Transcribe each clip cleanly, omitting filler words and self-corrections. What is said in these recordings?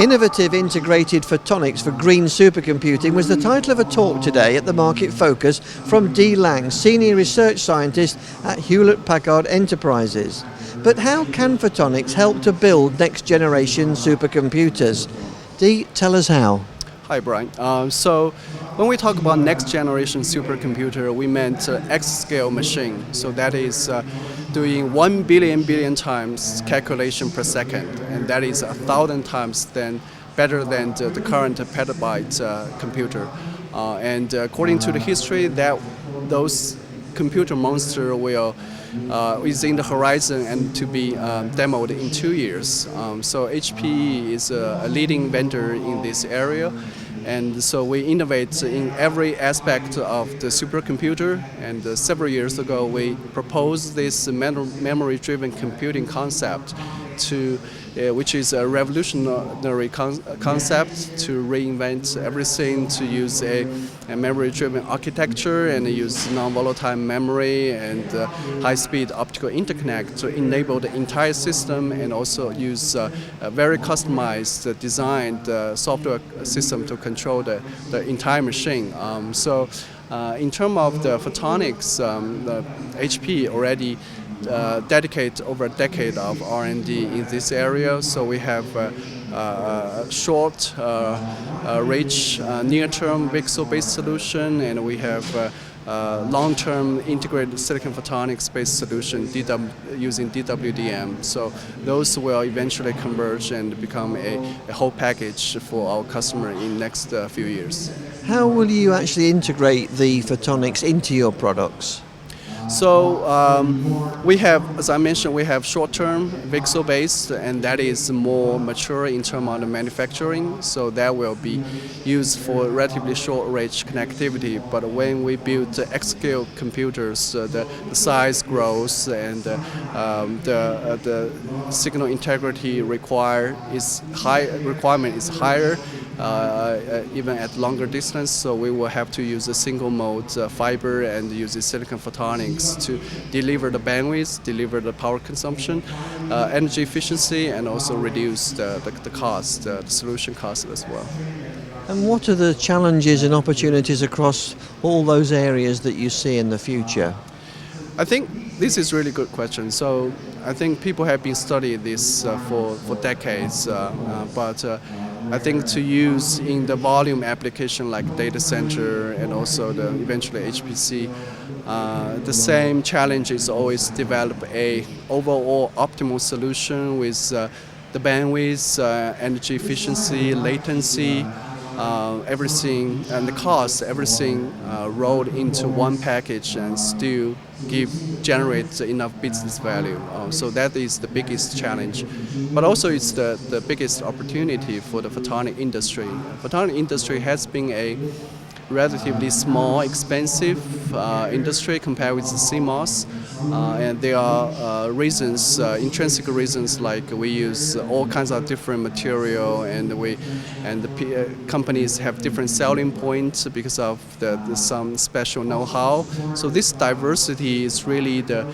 Innovative Integrated Photonics for Green Supercomputing was the title of a talk today at the Market Focus from Liang, Senior Research Scientist at Hewlett Packard Enterprises. But how can photonics help to build next generation supercomputers? Dee, tell us how. Hi, Brian. So when we talk about next generation supercomputer, we meant X-scale machine. So that is doing 1 billion times calculation per second, and that is 1,000 times better than the current petabyte computer. And according to the history, those computer monster will is in the horizon and to be demoed in 2 years. So HPE is a leading vendor in this area, and so we innovate in every aspect of the supercomputer. And several years ago, we proposed this memory-driven computing concept which is a revolutionary concept to reinvent everything, to use a memory-driven architecture and use non-volatile memory and high-speed optical interconnect to enable the entire system, and also use a very customized designed software system to control the entire machine. In terms of the photonics, the HP already dedicate over a decade of R&D in this area. So we have short, rich, near-term VCSEL-based solution, and we have long-term integrated silicon photonics-based solution using DWDM. So those will eventually converge and become a whole package for our customer in next few years. How will you actually integrate the photonics into your products? So we have, as I mentioned, we have short-term VCSEL-based, and that is more mature in terms of the manufacturing. So that will be used for relatively short-range connectivity. But when we build the X-scale computers, the size grows, and the signal integrity requirement is higher. Even at longer distance, so we will have to use a single mode fiber and use silicon photonics to deliver the bandwidth, deliver the power consumption, energy efficiency, and also reduce the cost, the solution cost as well. And what are the challenges and opportunities across all those areas that you see in the future? I think this is a really good question. So I think people have been studying this for decades, but I think to use in the volume application like data center and also eventually HPC, the same challenge is always develop a overall optimal solution with the bandwidth, energy efficiency, latency, everything, and the cost, everything rolled into one package and still generate enough business value. So that is the biggest challenge. But also it's the biggest opportunity for the photonic industry. Photonic industry has been a relatively small, expensive industry compared with the CMOS. And there are reasons, intrinsic reasons, like we use all kinds of different material, and the companies have different selling points because of some special know-how. So this diversity is really the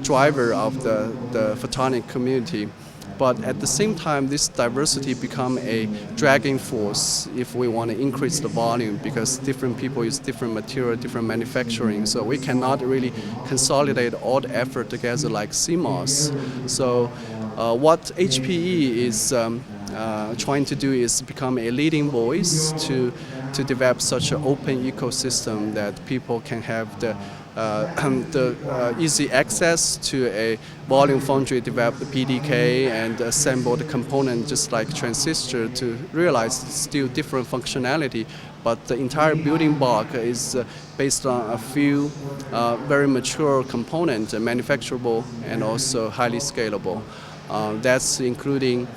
driver of the photonic community. But at the same time, this diversity become a dragging force if we want to increase the volume, because different people use different material, different manufacturing. So we cannot really consolidate all the effort together like CMOS. So what HPE is trying to do is become a leading voice to develop such an open ecosystem that people can have the easy access to a volume foundry developed PDK and assemble the component just like transistor to realize still different functionality, but the entire building block is based on a few very mature components, manufacturable and also highly scalable. That's including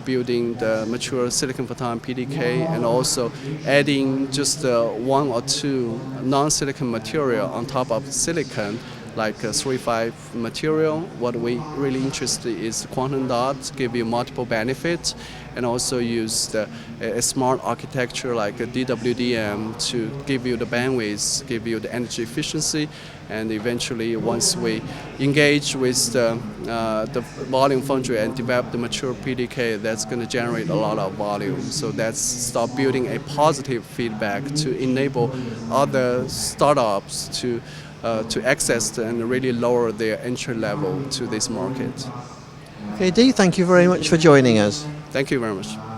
building the mature silicon photonic PDK and also adding just one or two non-silicon material on top of silicon, like 3.5 material. What we really interested is quantum dots give you multiple benefits, and also use a smart architecture like a DWDM to give you the bandwidth, give you the energy efficiency, and eventually once we engage with the volume foundry and develop the mature PDK, that's going to generate a lot of volume. So that's start building a positive feedback to enable other startups to access and really lower their entry level to this market. Okay, Dee, thank you very much for joining us. Thank you very much.